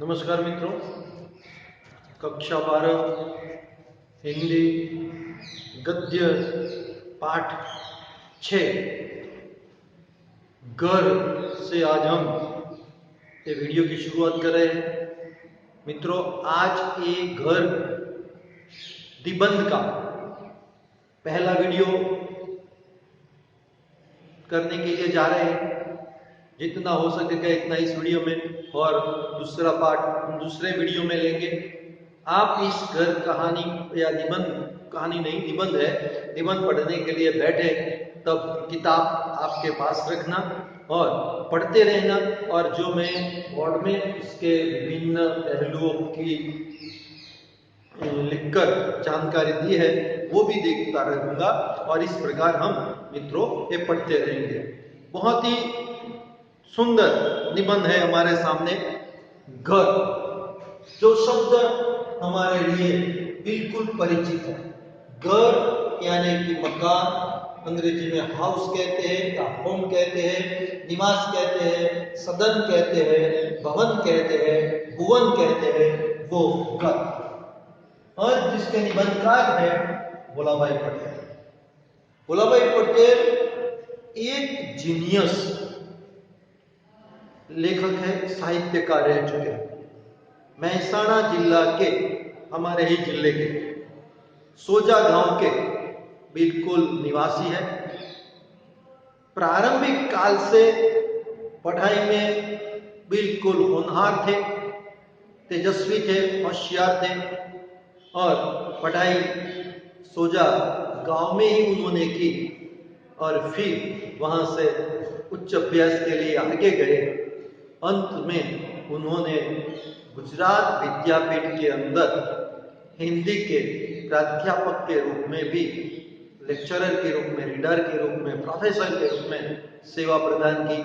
नमस्कार मित्रों, कक्षा 12 हिंदी गद्य पाठ 6 घर से आज हम ये वीडियो की शुरुआत कर रहे हैं। मित्रों, आज ये घर निबंध का पहला वीडियो करने के लिए जा रहे हैं। जितना हो सकेगा इतना इस वीडियो में, और दूसरा पार्ट हम दूसरे वीडियो में लेंगे। आप इस घर कहानी या निबंध, कहानी नहीं निबंध है, निबंध पढ़ने के लिए बैठे तब किताब आपके पास रखना और पढ़ते रहना। और जो मैं बोर्ड में इसके विभिन्न पहलुओं की लिखकर जानकारी दी है वो भी देखता रहूंगा, और इस प्रकार हम मित्रों ये पढ़ते रहेंगे। बहुत ही सुंदर निबंध है हमारे सामने। घर, जो शब्द हमारे लिए बिल्कुल परिचित है। घर यानी कि मकान, अंग्रेजी में हाउस कहते हैं या होम कहते हैं, निवास कहते हैं, सदन कहते हैं, भवन कहते हैं, भुवन कहते हैं, वो घर। और जिसके निबंधकार है भोलाभाई पटेल। भोलाभाई पटेल एक जीनियस लेखक है, साहित्यकार रह चुके हैं। महसाणा जिला के, हमारे ही जिले के सोजा गांव के बिल्कुल निवासी है। प्रारंभिक काल से पढ़ाई में बिल्कुल होनहार थे, तेजस्वी थे, होशियार थे, और पढ़ाई सोजा गांव में ही उन्होंने की। और फिर वहां से उच्च अभ्यास के लिए आगे गए। अंत में उन्होंने गुजरात विद्यापीठ के अंदर हिंदी के प्राध्यापक के रूप में भी, लेक्चरर के रूप में, रीडर के रूप में, प्रोफेसर के रूप में सेवा प्रदान की।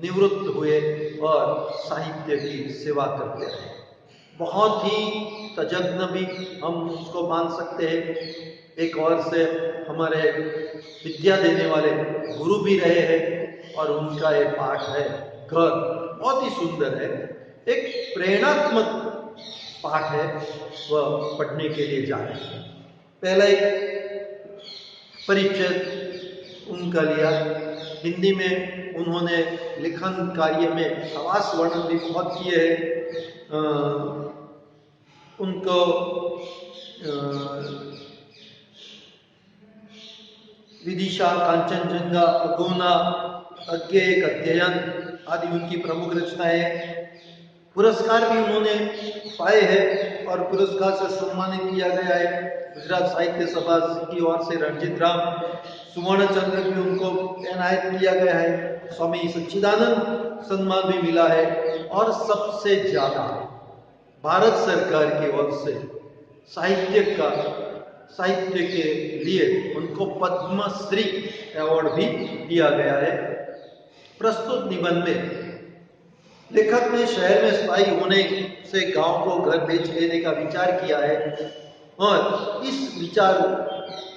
निवृत्त हुए और साहित्य की सेवा करते रहे। बहुत ही तजज्ञ भी हम उसको मान सकते हैं। एक और से हमारे विद्या देने वाले गुरु भी रहे हैं, और उनका ये पाठ है घर। बहुत ही सुंदर है, एक प्रेरणात्मक पाठ है, वह पढ़ने के लिए जा रहे हैं। पहला एक परिचय उनका लिया। हिंदी में उन्होंने लेखन कार्य में आवास वर्णन भी बहुत किए हैं। उनको विदिशा, कांचनजंगा, अगोना, अज्ञे एक अध्ययन आदि उनकी प्रमुख रचनाएं। पुरस्कार भी उन्होंने पाए हैं और पुरस्कार से सम्मानित किया गया है। गुजरात साहित्य सभा की ओर से रणजीत राम सुवर्ण चंद्र भी उनको एनायत किया गया है। स्वामी सच्चिदानंद सम्मान भी मिला है, और सबसे ज्यादा भारत सरकार की ओर से साहित्य के लिए उनको पद्मश्री अवार्ड भी दिया गया है। प्रस्तुत निबंध में लेखक ने शहर में स्थायी होने से गांव को घर बेच लेने का विचार किया है, और इस विचार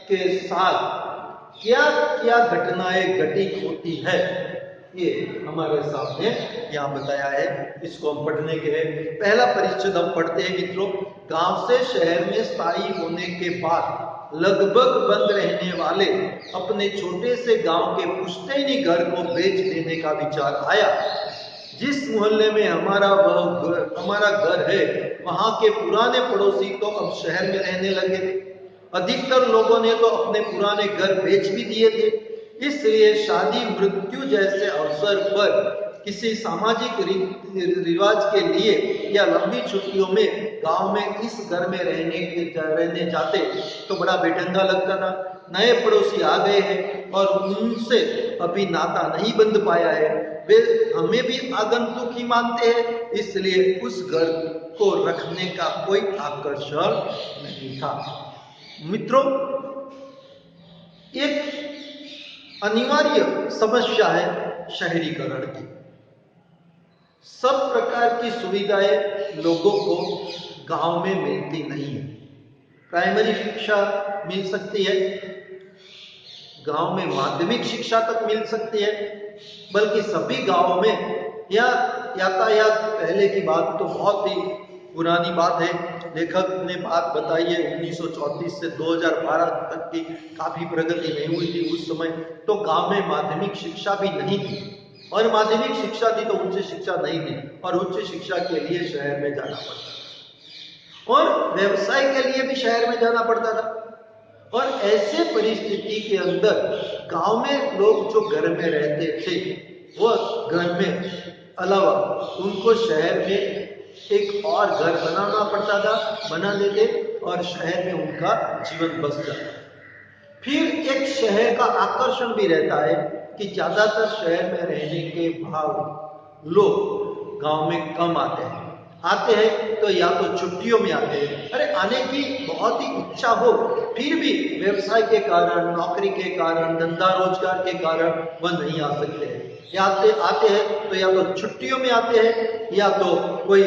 के साथ क्या क्या घटनाएं घटित होती है ये हमारे सामने यहाँ बताया है। इसको हम पढ़ने के हैं। पहला परिच्छेद हम पढ़ते हैं मित्रों। गांव से शहर में स्थायी होने के बाद लगभग बंद रहने वाले अपने छोटे से गांव के पुश्तैनी घर को बेच देने का विचार आया। जिस मोहल्ले में हमारा घर है, वहां के पुराने पड़ोसी तो अब शहर में रहने लगे थे। अधिकतर लोगों ने तो अपने पुराने घर बेच भी दिए थे। इसलिए शादी, मृत्यु जैसे अवसर पर किसी सामाजिक रिवाज के लिए या लंबी छुट्टियों में गांव में इस घर में रहने जाते तो बड़ा बेढंगा लगता था। नए पड़ोसी आ गए हैं और उनसे अभी नाता नहीं बंध पाया है। वे हमें भी आगंतुक ही मानते हैं, इसलिए उस घर को रखने का कोई आकर्षण नहीं था। मित्रों, एक अनिवार्य समस्या है शहरीकरण की। सब प्रकार की सुविधाएं लोगों को गांव में मिलती नहीं है। प्राइमरी शिक्षा मिल सकती है, गांव में माध्यमिक शिक्षा तक मिल सकती है, बल्कि सभी गांवों में या यातायात, पहले की बात तो बहुत ही पुरानी बात है, लेखक ने बात बताई है 1934 से 2012 तक की काफी प्रगति नहीं हुई थी। उस समय तो गांव में माध्यमिक शिक्षा भी नहीं थी, और माध्यमिक शिक्षा थी तो उच्च शिक्षा नहीं थी, और उच्च शिक्षा के लिए शहर में जाना पड़ता था, और व्यवसाय के लिए भी शहर में जाना पड़ता था। और ऐसे परिस्थिति के अंदर गांव में लोग जो घर में रहते थे, वह घर में अलावा उनको शहर में एक और घर बनाना पड़ता था, बना लेते, और शहर में उनका जीवन बस जाता। फिर एक शहर का आकर्षण भी रहता है कि ज्यादातर शहर में रहने के बाद लोग गांव में कम आते हैं तो या तो छुट्टियों में आते हैं, अरे आने की बहुत ही इच्छा हो, फिर भी व्यवसाय के कारण, नौकरी के कारण, धंधा रोजगार के कारण वह नहीं आ सकते हैं। या आते हैं तो या तो छुट्टियों में आते हैं, या तो कोई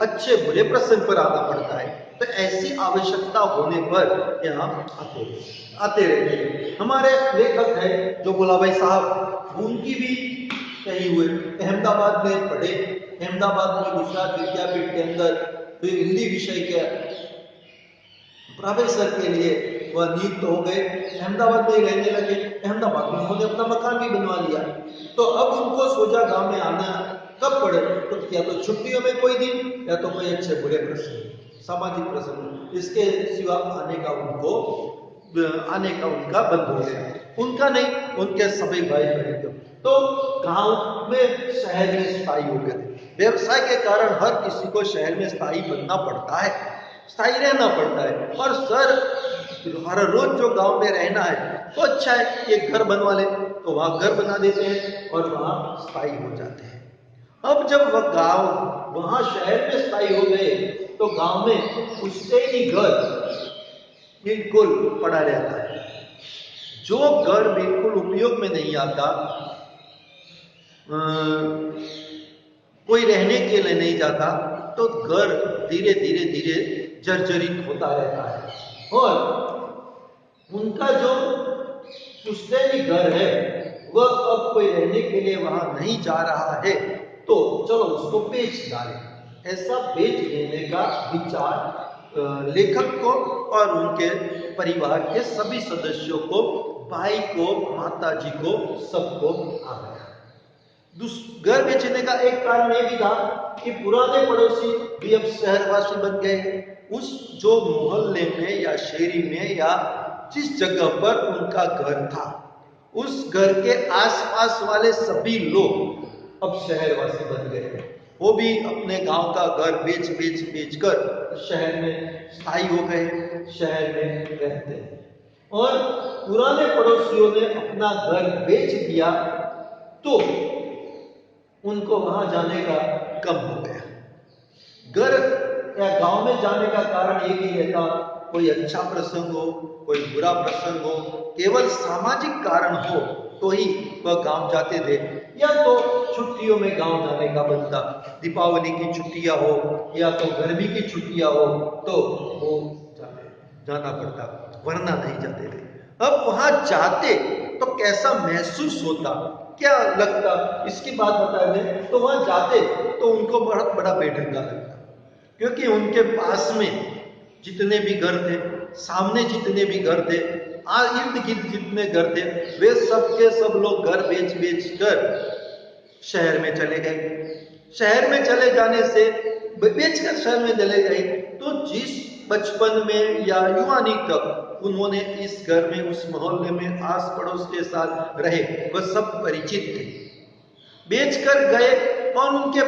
अच्छे बुरे प्रसंग पर आना पड़ता है। तो ऐसी आवश्यकता होने पर यहाँ आते रहते हैं। हमारे लेखक है जो भोलाभाई साहब, उनकी भी कही हुए अहमदाबाद में पढ़े, अहमदाबाद में गुजरात विद्यापीठ के अंदर फिर हिंदी विषय के प्रोफेसर के लिए वह नियुक्त हो गए, अहमदाबाद में ही रहने लगे। अहमदाबाद में उन्होंने अपना मकान भी बनवा लिया। तो अब उनको सोचा गांव में आना कब पड़े, तो या तो छुट्टियों में कोई दिन, या तो कोई अच्छे बुरे प्रसंग, सामाजिक प्रसंग, इसके सिवा आने का उनका बंद हो गया। उनका नहीं, उनके सभी भाई बहन तो गांव में शहर में स्थायी हो गए। व्यवसाय के कारण हर किसी को शहर में स्थायी बनना पड़ता है, स्थायी रहना पड़ता है। और हर रोज जो गांव में रहना है तो अच्छा है, एक घर बनवा ले तो वहां घर बना देते हैं और वहां स्थायी हो जाते हैं। अब जब वह गांव वहां शहर में स्थायी हो गए तो गांव में उससे ही घर बिल्कुल पड़ा रहता है। जो घर बिल्कुल उपयोग में नहीं आता, कोई रहने के लिए नहीं जाता, तो घर धीरे धीरे जर्जरित होता रहता है। और उनका जो पुश्तैनी घर है वह अब कोई रहने के लिए वहां नहीं जा रहा है, तो चलो उसको बेच डालें। ऐसा बेच देने का विचार लेखक को और उनके परिवार के सभी सदस्यों को, भाई को, माताजी को, सबको आ गया। घर बेचने का एक कारण यह भी था कि पुराने पड़ोसी भी अब शहरवासी बन गए। उस जो मोहल्ले में या शेरी में या जिस जगह पर उनका घर था, उस घर के आसपास वाले सभी लोग अब शहरवासी बन गए। वो भी अपने गांव का घर बेच कर शहर में स्थायी हो गए, शहर में रहते हैं। और पुराने पड़ोसियों ने अपना घर बेच दिया तो उनको वहां जाने का कम हो गया। घर या गांव में जाने का कारण एक ही रहता, कोई अच्छा प्रसंग हो, कोई बुरा प्रसंग हो, केवल सामाजिक कारण हो तो ही वह गांव जाते थे, या तो छुट्टियों में गांव जाने का बनता, दीपावली की छुट्टियां हो या तो गर्मी की छुट्टियां हो तो वो जाना पड़ता, वरना नहीं जाते थे। अब वहां जाते तो कैसा महसूस होता, क्या लगता, इसकी बात बता दें तो वहां जाते तो उनको बहुत बड़ा बेढंगा लगता, क्योंकि उनके पास में जितने भी घर थे, सामने जितने भी घर थे, इर्द गिर्द जितने घर थे, वे सब के सब लोग घर बेच कर शहर में चले गए। शहर में चले जाने से, बेचकर शहर में चले गए, तो जिस बचपन में या युवानी तक उन्होंने इस घर में, उस मोहल्ले में, आस पड़ोस के साथ रहे, वह सब परिचित थे। बेचकर गए और उनके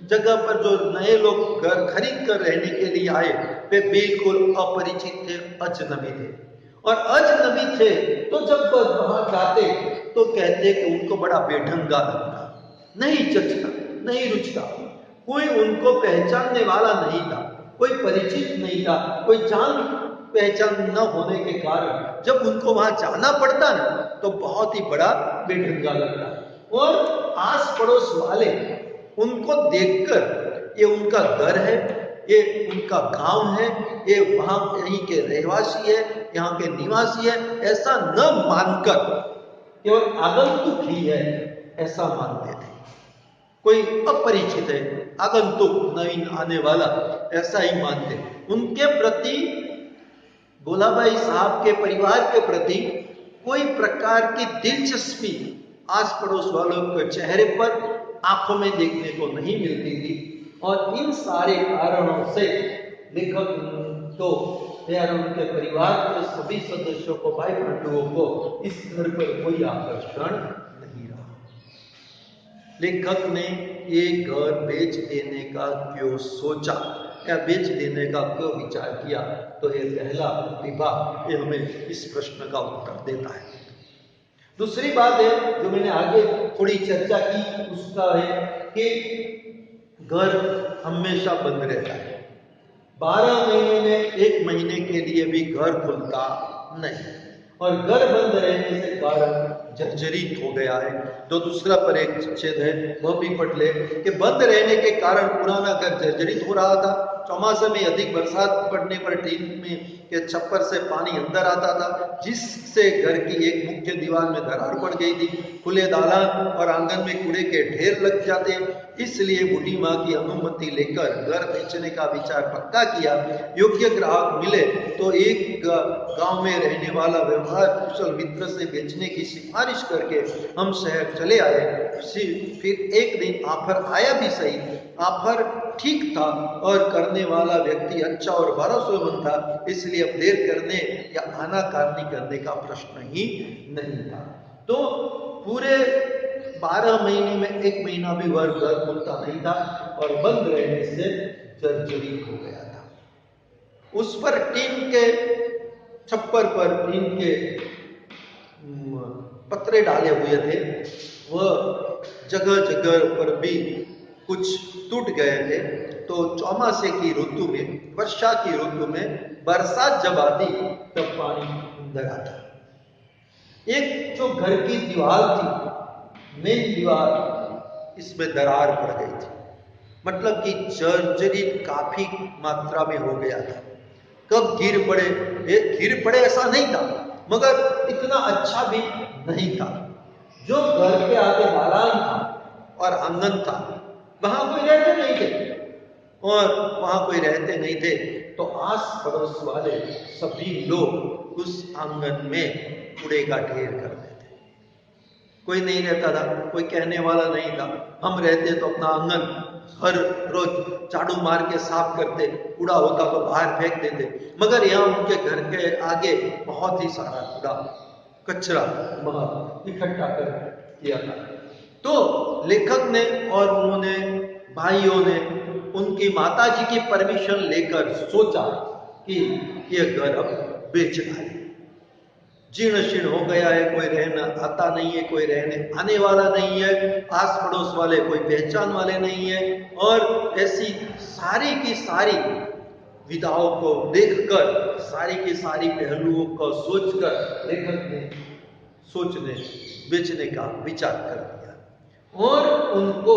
जगह पर जो नए लोग घर खरीद कर रहने के लिए आए, वे बिल्कुल अपरिचित थे, अजनबी थे। और अजनबी थे तो जब वहां जाते तो कहते कि उनको बड़ा बेढंगा लगता, नहीं जचता, नहीं रुचता, कोई उनको पहचानने वाला नहीं था, कोई परिचित नहीं था, कोई जान पहचान न होने के कारण जब उनको वहां जाना पड़ता ना तो बहुत ही बड़ा बेढंगा लगता। और आस पड़ोस वाले उनको देखकर, ये उनका घर है, ये उनका गांव है, ये वहां यहीं के रहवासी है, यहाँ के निवासी है, ऐसा न मानकर केवल आगंतुक ही है ऐसा मानते थे। कोई अपरिचित है, आगंतुक, नवीन आने वाला, ऐसा ही मानते। उनके प्रति, भोलाबाई साहब के परिवार के प्रति कोई प्रकार की दिलचस्पी आस पड़ोस वालों के चेहरे पर, आंखों में देखने को नहीं मिलती थी। और इन सारे कारणों से लेखक तो यार उनके परिवार के सभी सदस्यों को, भाई बंधुओं को इस घर पर कोई आकर्षण नहीं रहा। लेखक ने ये घर बेच देने का क्यों सोचा या बेच देने का क्यों विचार किया, तो ये पहला प्रतिभा ये हमें इस प्रश्न का उत्तर देता है। दूसरी बात है जो मैंने आगे थोड़ी चर्चा की, उसका है कि घर हमेशा बंद रहता है। 12 महीने में 1 महीने के लिए भी घर खुलता नहीं, और घर बंद रहने से कारण जर्जरित हो गया है। जो दूसरा परिच्छेद है वह भी पढ़ ले कि बंद रहने के कारण पुराना घर जर्जरित हो रहा था। चौमासे में अधिक बरसात पड़ने पर टीन में के छप्पर से पानी अंदर आता था, जिससे घर की एक मुख्य दीवार में दरार पड़ गई थी। खुले दालान और आंगन में कूड़े के ढेर लग जाते, इसलिए बूढ़ी माँ की अनुमति लेकर घर बेचने का विचार पक्का किया। योग्य ग्राहक मिले तो एक गांव में रहने वाला व्यवहार कुशल मित्र से बेचने की सिफारिश करके हम शहर चले आए। फिर एक दिन ऑफर आया भी सही। ऑफर ठीक था और करने वाला व्यक्ति अच्छा और भरोसेमंद था, इसलिए अब देर करने या आनाकानी करने का प्रश्न ही नहीं था। तो पूरे 12 महीने में 1 महीना भी वह घर खुलता नहीं था और बंद रहने से जर्जरित हो गया था। उस पर टीन के छप्पर पर टीन के पत्रे डाले हुए थे, वह जगह जगह पर भी कुछ टूट गए थे। तो चौमासे की ऋतु में, वर्षा की ऋतु में, बरसात जब आती तब पानी अंदर आता। एक जो घर की दीवार थी, मेन दीवार, इसमें दरार पड़ गई थी, मतलब कि जर्जरित काफी मात्रा में हो गया था। कब गिर पड़े, गिर पड़े ऐसा नहीं था, मगर इतना अच्छा भी नहीं था। जो घर के आगे दालान था और आंगन था, वहां कोई रहते नहीं थे, और वहां कोई रहते नहीं थे तो आस पड़ोस वाले सभी लोग उस आंगन में कूड़े का ढेर कर देते। कोई नहीं रहता था, कोई कहने वाला नहीं था। हम रहते तो अपना आंगन हर रोज झाड़ू मार के साफ करते, कूड़ा होता तो बाहर फेंक देते, मगर यहाँ उनके घर के आगे बहुत ही सारा कूड़ा कचरा वहां इकट्ठा कर किया था। तो लेखक ने और उन्होंने भाइयों ने उनकी माताजी की परमिशन लेकर सोचा कि यह घर अब बेचना है। जीर्ण शीर्ण हो गया है, कोई रहना आता नहीं है, कोई रहने आने वाला नहीं है, आस पड़ोस वाले कोई पहचान वाले नहीं है। और ऐसी सारी की सारी विधाओं को देखकर, सारी की सारी पहलुओं को सोचकर लेखक ने बेचने का विचार कर दिया। और उनको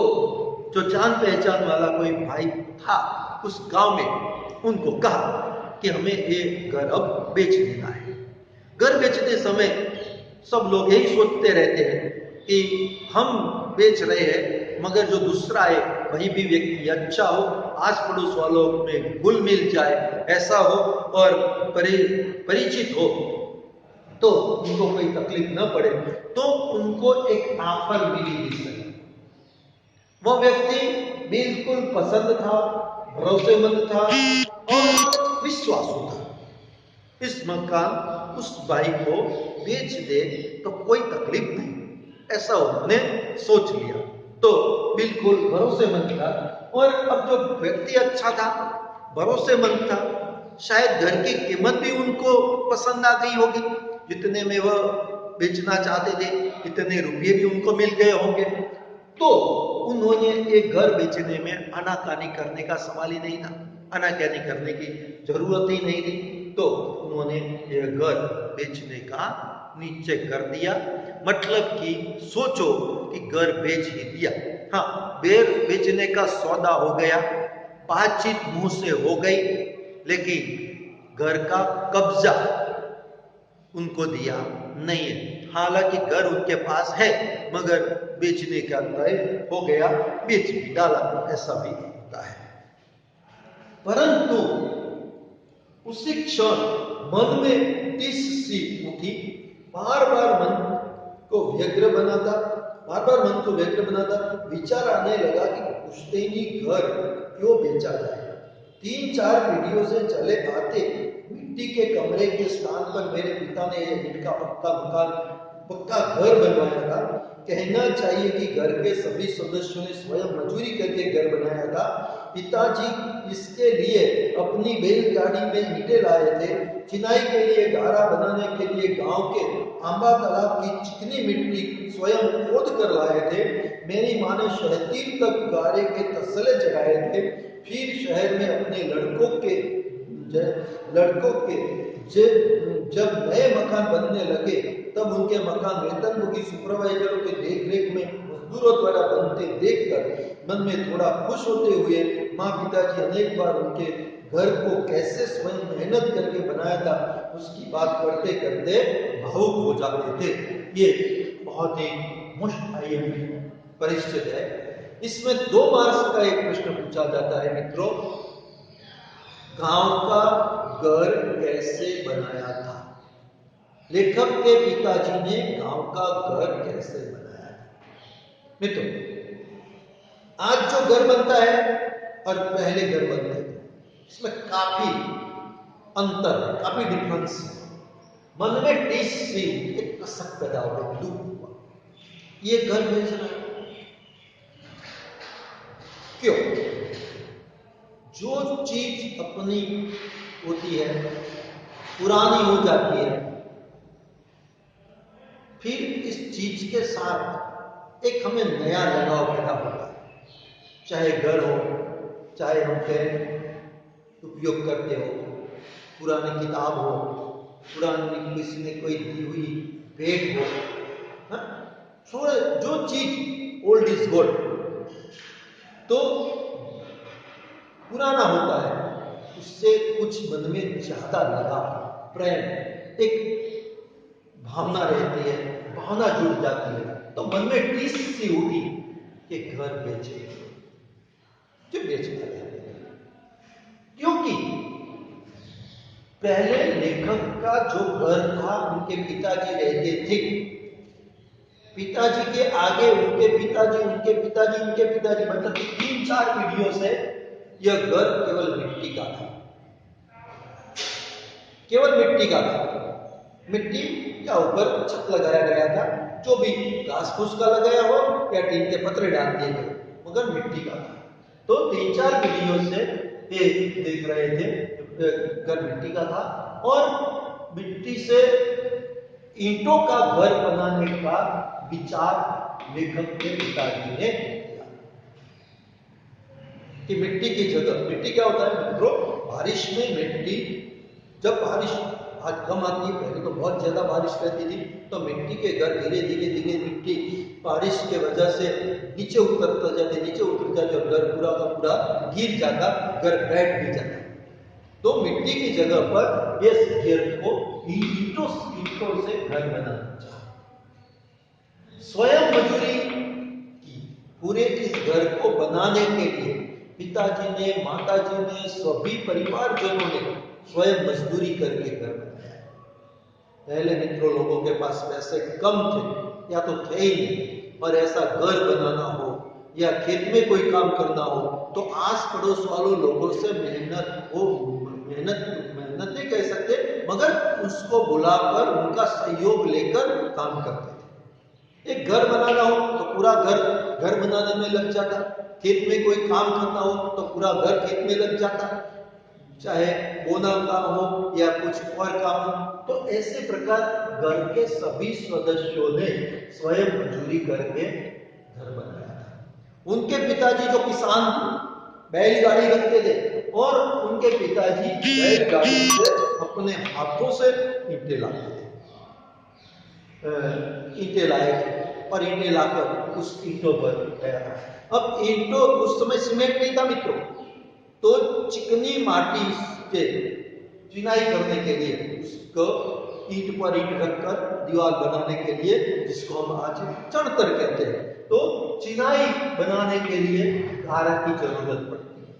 जो जान पहचान वाला कोई भाई था उस गांव में, उनको कहा कि हमें ये घर अब बेच देना है। घर बेचते समय सब लोग यही सोचते रहते हैं कि हम बेच रहे हैं, मगर जो दूसरा है वही भी व्यक्ति अच्छा हो, आस पड़ोस वालों में घुल मिल जाए, ऐसा हो और परिचित हो, तो उनको कोई तकलीफ न पड़े। तो उनको एक ऑफर मिली इससे। वो व्यक्ति बिल्कुल पसंद था, भरोसेमंद था और विश्वासु था। इस मकान उस भाई को बेच दे तो कोई तकलीफ नहीं, ऐसा उन्होंने सोच लिया। तो बिल्कुल भरोसेमंद था, और अब जो व्यक्ति अच्छा था, भरोसेमंद था, शायद घर की कीमत भी उनको पसंद आ गई होगी। जितने में वह बेचना चाहते थे इतने रुपये भी उनको मिल गए होंगे। तो उन्होंने एक घर बेचने में आनाकानी करने का सवाल ही नहीं था, आनाकानी करने की जरूरत ही नहीं थी। तो उन्होंने यह घर बेचने का निश्चय कर दिया। मतलब कि सोचो कि घर बेच ही दिया। हाँ, बेचने का सौदा हो गया, बातचीत मुंह से हो गई, लेकिन घर का कब्जा उनको दिया नहीं है। हालांकि घर उनके पास है मगर बेचने का तय हो गया, बेच भी डाला, ऐसा भी होता है। परंतु उसी क्षण मन में टिस सी उठी, बार बार मन को व्यग्र बनाता, विचार आने लगा कि पुश्तैनी घर क्यों बेचा जाए। 3-4 पीढ़ियों से चले आते मिट्टी के कमरे के स्थान पर मेरे पिता ने ईंट का पक्का घर बनवाया था। कहना चाहिए कि घर के सभी सदस्यों ने स्वयं मजदूरी करके घर बनाया था। पिताजी इसके लिए अपनी बैलगाड़ी में ईंटें लाए थे। चिनाई के लिए, गारा बनाने के लिए गांव के आंबा तालाब की चिकनी मिट्टी स्वयं खोद कर लाए थे। मेरी माँ ने शहतीर तक गारे के तसले चढ़ाए थे। फिर शहर में अपने लड़कों के जब नए मकान बनने लगे तब उनके मकान वेतनभोगी सुपरवाइजरों के देखरेख में मजदूरों द्वारा बनते देखकर मन में थोड़ा खुश होते हुए माँ पिताजी अनेक बार उनके घर को कैसे स्वयं मेहनत करके बनाया था उसकी बात करते करते भावुक हो जाते थे। ये बहुत ही मुश्किल परिस्थिति है। इसमें 2 मार्क्स का एक प्रश्न पूछा जाता है मित्रों, गांव का घर कैसे बनाया था? लेखक के पिताजी ने गांव का घर कैसे बनाया था? मित्रों, आज जो घर बनता है और पहले घर बनते थे इसमें काफी अंतर है, काफी डिफरेंस है। मन में टिस सी एक कसक पैदा हो गई, दुख हुआ, ये घर बेचना क्यों? जो चीज अपनी होती है, पुरानी हो जाती है, फिर इस चीज के साथ एक हमें नया लगाव पैदा होता है। चाहे घर हो, चाहे हम पेन उपयोग करते हो, पुरानी किताब हो, पुरानी किसी ने कोई दी हुई भेंट हो, जो चीज ओल्ड इज गोल्ड, तो पुराना होता है, उससे कुछ मन में ज्यादा लगाव, प्रेम, एक भावना रहती है, भावना जुड़ जाती है। तो मन में टिस सी उठी कि घर बेचे, क्यों बेचना है? क्योंकि पहले लेखक का जो घर था उनके पिताजी रहते थे, पिताजी के आगे उनके पिताजी मतलब 3-4 पीढ़ियों से यह घर केवल मिट्टी का था, मिट्टी या ऊपर छत लगाया गया था, जो भी घास फूस का लगाया हो या टीन के पत्रे डाल दिए गए, मगर मिट्टी का था। तो 3-4 पीढ़ियों से ये देख रहे थे घर मिट्टी का था और मिट्टी से ईंटों का घर बनाने का विचार लेखक के पिताजी ने किया कि मिट्टी की जगह, मिट्टी क्या होता है मित्रों, बारिश में मिट्टी, जब बारिश आज कम आती है, पहले तो बहुत ज्यादा बारिश रहती थी, तो मिट्टी के घर धीरे धीरे मिट्टी बारिश के वजह से नीचे उतर जाते और घर पूरा का पूरा गिर जाता, घर बैठ भी जाता। तो मिट्टी की जगह पर इस घर को ईंटों से घर बनाना चाहा, स्वयं मजदूरी की। पूरे इस घर को बनाने के लिए पिताजी ने, माताजी ने, सभी परिवारजनों ने स्वयं मजदूरी करके घर बनाया। पहले मित्रों लोगों के पास पैसे कम थे या तो थे ही नहीं, और ऐसा घर बनाना हो या खेत में कोई काम करना हो तो आस पड़ोस वालों लोगों से मेहनत नहीं कह सकते, मगर उसको बुलाकर उनका सहयोग लेकर काम करते थे। एक घर बनाना हो तो पूरा घर बनाने में लग जाता, खेत में कोई काम करना हो तो पूरा घर खेत में लग जाता, चाहे बोना काम हो या कुछ और काम हो। तो ऐसे प्रकार घर के सभी सदस्यों ने स्वयं मजदूरी करके घर बनाया था। उनके पिताजी जो किसान थे, बैलगाड़ी रखते थे और उनके पिताजी बैलगाड़ी से अपने हाथों से ईंटें लाते थे, ईंटें लाए थे और ईंटें लाकर उस ईंटों पर गया था। अब ईंटों, उस समय सीमेंट नहीं था मित्रों, तो चिकनी माटी के चिनाई करने के लिए उसको ईंट पर ईंट रखकर दीवार बनाने के लिए, जिसको हम आज चणतर कहते हैं। तो चिनाई बनाने के लिए गारा की जरूरत पड़ती है।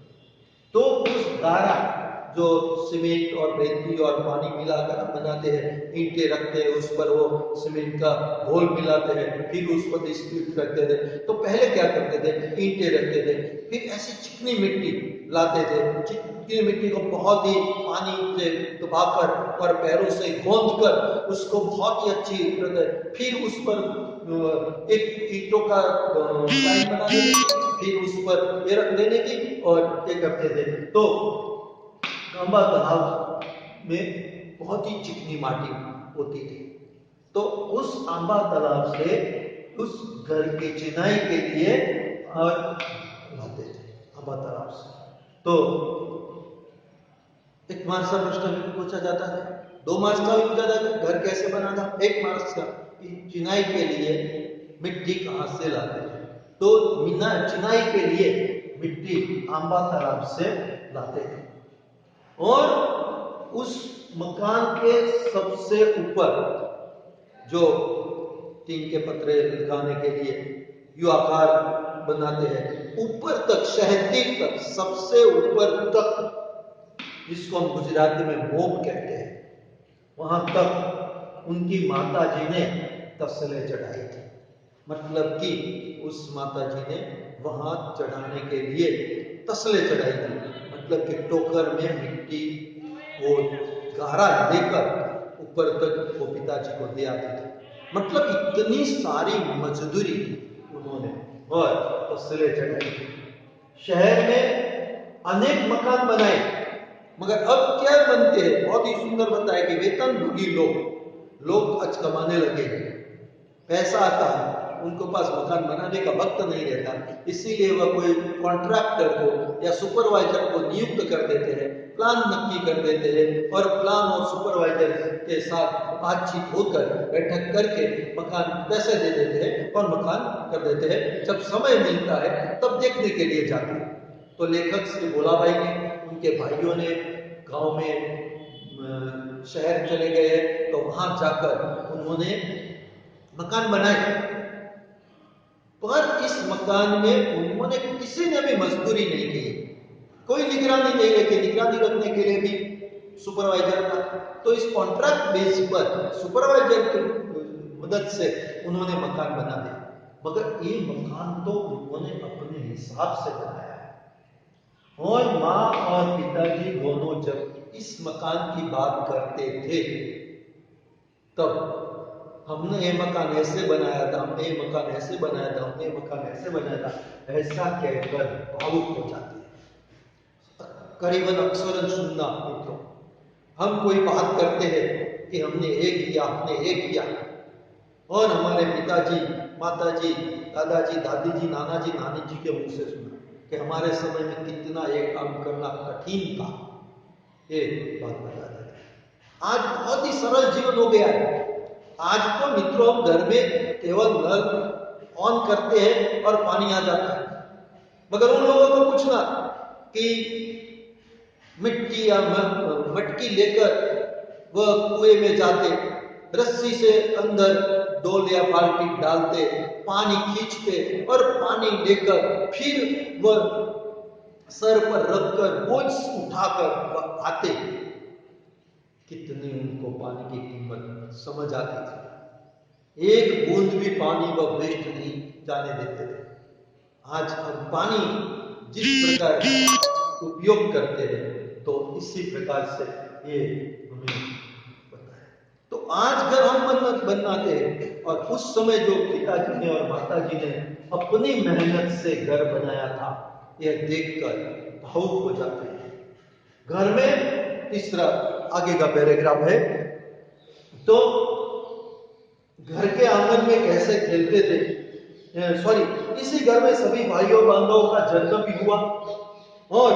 तो उस गारा जो सीमेंट और रेती और पानी मिलाकर बनाते हैं, ईंटें रखते हैं, उस पर वो सीमेंट का घोल मिलाते हैं, फिर उस पर ईंट रखते थे। तो पहले क्या करते थे, ईंटें रखते थे, फिर ऐसी चिकनी मिट्टी लाते थे, चिकनी मिट्टी को बहुत ही पानी से दबाकर और पैरों से गोंद कर उसको बहुत ही अच्छी, फिर उस पर एक ईंटों का लाइन बना देते, फिर उस पर ये रख देने की और ये करते थे। तो कांबा तालाब में बहुत ही चिकनी माटी होती थी। तो उस आंबा तालाब से उस घर की चिनाई के लिए और लाते थे आंबा तालाब से। तो एक मार्क्स का प्रश्न भी पूछा जाता है, 2 मार्क्स का भी पूछा जाता है, घर कैसे बना था। 1 मार्क्स का चिनाई के लिए मिट्टी कहां से लाते थे। तो चिनाई के लिए मिट्टी आंबा तालाब से लाते थे। और उस मकान के सबसे ऊपर जो टीन के पतरे लगाने के लिए यू आकार बनाते हैं, ऊपर तक, शहदी तक, सबसे ऊपर तक, जिसको हम गुजराती में मोब कहते हैं, वहां तक उनकी माता जी ने तसले चढ़ाई थी। मतलब कि उस माता जी ने वहां चढ़ाने के लिए तसले चढ़ाई थी। मतलब कि टोकर में मिट्टी वो गारा लेकर ऊपर तक वो पिताजी को दे आती थी। मतलब इतनी सारी मजदूरी उन्होंने और तसले चढ़ाई थी। शहर में अनेक मकान बनाए, मगर अब क्या बनते हैं, बहुत ही सुंदर बताया कि वेतनभोगी लोग आज कमाने लगे, पैसा आता है, उनको पास मकान बनाने का वक्त नहीं रहता, इसीलिए वह कोई कॉन्ट्रैक्टर को या सुपरवाइजर को नियुक्त कर देते हैं, प्लान नक्की कर देते हैं और प्लान और सुपरवाइजर के साथ बातचीत होकर बैठक करके मकान पैसे दे देते हैं और मकान कर देते हैं। जब समय मिलता है तब देखने के लिए जाते हैं। तो लेखक श्री भोलाबाई ने, उनके भाइयों ने गांव में शहर चले गए, तो वहां जाकर उन्होंने मकान बनाए। पर इस मकान में उन्होंने किसी ने भी मजदूरी नहीं की, कोई निगरानी नहीं रखी। निगरानी रखने के लिए भी सुपरवाइजर था। तो इस कॉन्ट्रैक्ट बेस पर सुपरवाइजर की मदद से उन्होंने मकान बना दिया। मगर ये मकान तो उन्होंने अपने हिसाब से बनाया है। और माँ और पिताजी दोनों जब इस मकान की बात करते थे, तब हमने ये मकान ऐसे बनाया था, हमने ये मकान ऐसे बनाया था, हमने ये मकान ऐसे बनाया था, ऐसा कहकर भावुक हो जाते हैं। करीबन अक्सर सुनना मित्रों, हम कोई बात करते हैं कि हमने एक किया, हमने एक किया, और हमारे पिताजी, माताजी, दादाजी, दादी जी, नाना जी, नानी जी के मुंह से सुना कि हमारे समय में कितना एक काम करना कठिन था। ये बात बता देते हैं। आज बहुत ही सरल जीवन हो गया है। आज तो मित्रों हम घर में केवल नल ऑन करते हैं और पानी आ जाता है। मगर उन लोगों को पूछना कि मिट्टी या मटकी लेकर वह कुएं में जाते, रस्सी से अंदर डोल या बाल्टी डालते, पानी खींचते और पानी लेकर फिर वह सर पर रखकर बोझ उठाकर वह आते। कितनी उनको पानी की कीमत समझ आती थी। एक बूंद भी पानी वह वेस्ट नहीं जाने देते थे। आज हम पानी जिस प्रकार उपयोग करते हैं, तो इसी प्रकार से ये हमें पता है। तो आज घर हम बनाते हैं, और उस समय जो पिताजी ने और माताजी ने अपनी मेहनत से घर बनाया था, यह देखकर भावुक हो जाते हैं। घर में तीसरा आगे का पैराग्राफ है। तो घर के आंगन में कैसे खेलते थे, इसी घर में सभी भाइयों बंधुओं का जन्म भी हुआ। और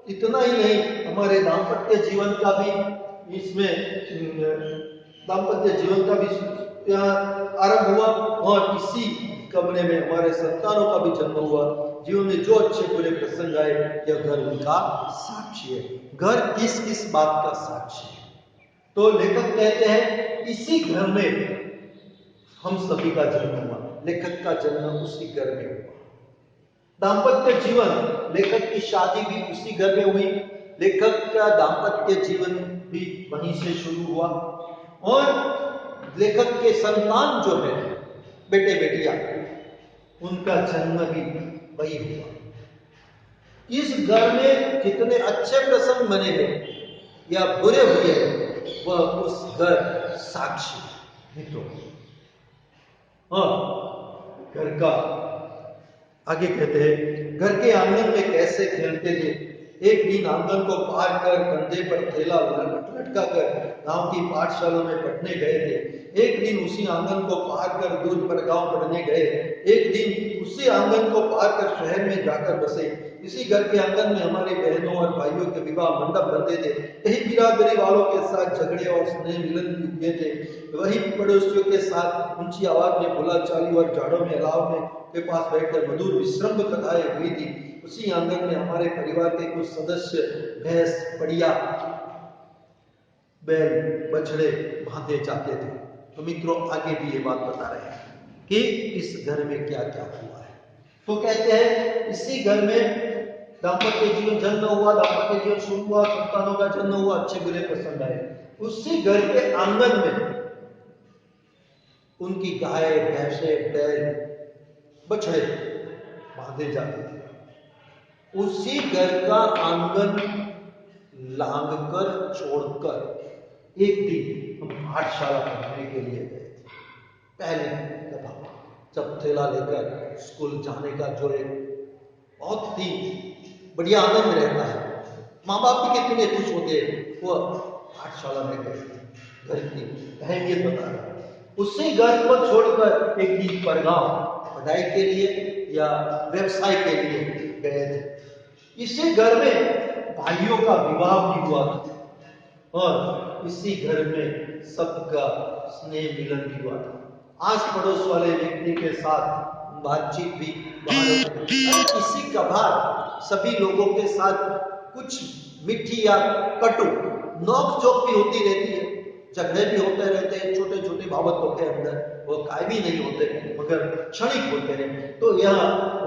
इतना ही नहीं, हमारे दाम्पत्य जीवन का भी आरंभ हुआ, और इसी कमरे में हमारे संतानों का भी जन्म हुआ। जीवन में जो अच्छे बुरे प्रसंग आए, यह घर उनका साक्षी है। घर किस किस बात का साक्षी है? तो लेखक कहते हैं इसी घर में हम सभी का जन्म हुआ। लेखक का जन्म उसी घर में हुआ। दाम्पत्य जीवन, लेखक की शादी भी उसी घर में हुई। लेखक का दाम्पत्य जीवन भी वहीं से शुरू हुआ और लेखक के संतान जो है, बेटे बेटियां, उनका जन्म भी वही हुआ। इस घर में जितने अच्छे प्रसंग बने हैं या बुरे हुए हैं, वह उस घर साक्षी मित्रों। और घर का आगे कहते हैं, घर के आंगन में कैसे खेलते थे। एक दिन आंगन को पार कर कंधे पर थैला लटका कर गांव की पाठशाला में पढ़ने गए थे। एक दिन उसी आंगन को पार कर दूर पर गांव पढ़ने गए। एक दिन उसी आंगन को पार कर शहर में जाकर बसे। इसी घर के आंगन में हमारे बहनों और भाइयों के विवाह मंडप बनते थे। यही बिरादरी वालों के साथ झगड़े और स्नेह मिलन भी हुए थे। वही पड़ोसियों के साथ ऊंची आवाज में बोलाचाली और झाड़ों में अलाव में के पास बैठकर मधुर विश्रम्भ कथाएं हुई थी। उसी आंगन में हमारे परिवार के कुछ सदस्य भैंस, बढ़िया, बैल, बछड़े बांधे जाते थे। तो मित्रों आगे भी ये बात बता रहे हैं कि इस घर में क्या क्या हुआ है। तो कहते हैं इसी घर में दाम्पत्य जीवन जन्म हुआ, दाम्पत्य जीवन शुरू हुआ, संतानों का जन्म हुआ, अच्छे बुरे प्रसंग आए। उसी घर के आंगन में उनकी गाय, भैंसे, बैल, बछड़े बांधे जाते थे। उसी घर का आंगन लांग कर छोड़कर एक दिन हम पाठशाला पढ़ने के लिए गए थे। पहले दफा जब थैला लेकर स्कूल जाने का जो एक बहुत ही बढ़िया आनंद रहता है, माँ बाप भी कितने खुश होते हैं। वो पाठशाला में गए थे, घर की अहमियत बता रहा है। उसी घर को छोड़कर एक दिन परगांव पढ़ाई के लिए या व्यवसाय के लिए गए थे। इसी घर में भाइयों का विवाह भी हुआ था और इसी घर में सबका स्नेह मिलन भी हुआ था। आस पड़ोस वाले व्यक्ति के साथ बातचीत भी इसी कभार सभी लोगों के साथ कुछ मीठी या कटु नोक झोंक भी होती रहती है, झगड़े भी होते रहते हैं, छोटे छोटे बाबतों के अंदर वो कायमी नहीं होते मगर क्षणिक होते हैं। तो यह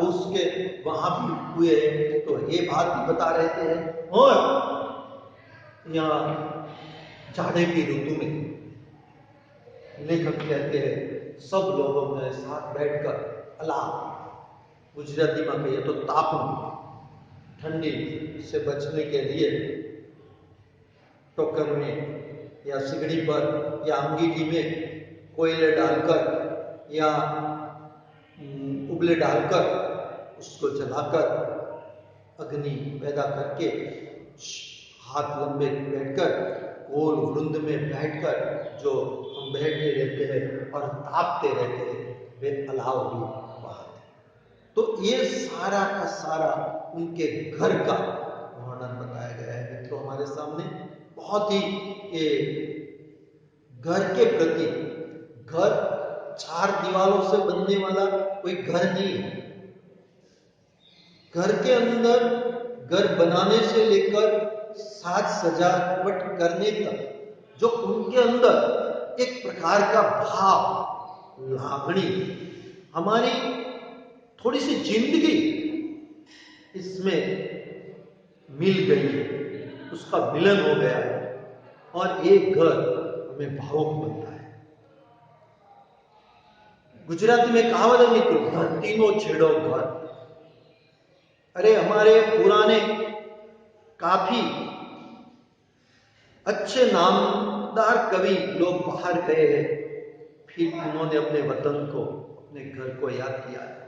उसके वहां भी हुए हैं, तो ये बात भी बता रहते हैं। और यहाँ जाड़े की ऋतु में लेखक कहते हैं सब लोगों ने साथ बैठकर अलाव, गुजराती में कहिए तो तापन, ठंडी से बचने के लिए टोकर में या सिगड़ी पर या अंगीठी में कोयले डालकर या उबले डालकर उसको जलाकर अग्नि पैदा करके हाथ लंबे बैठकर गोल वृंद में बैठकर जो हम बैठे रहते हैं और तापते रहते हैं, वे अलाव भी बहाते। तो ये सारा का सारा उनके घर का वर्णन बताया गया है मित्रों हमारे सामने। बहुत ही ये घर के प्रति, घर चार दीवारों से बनने वाला कोई घर नहीं है। घर के अंदर घर बनाने से लेकर साज सजावट करने तक जो उनके अंदर एक प्रकार का भाव, लागणी, हमारी थोड़ी सी जिंदगी इसमें मिल गई है, उसका मिलन हो गया है और एक घर हमें भावुक बनता है। गुजराती में कहावत है मित्रों, धरतीनो छेड़ो घर। अरे हमारे पुराने काफी अच्छे नामदार कवि लोग बाहर गए हैं, फिर उन्होंने अपने वतन को, अपने घर को याद किया है।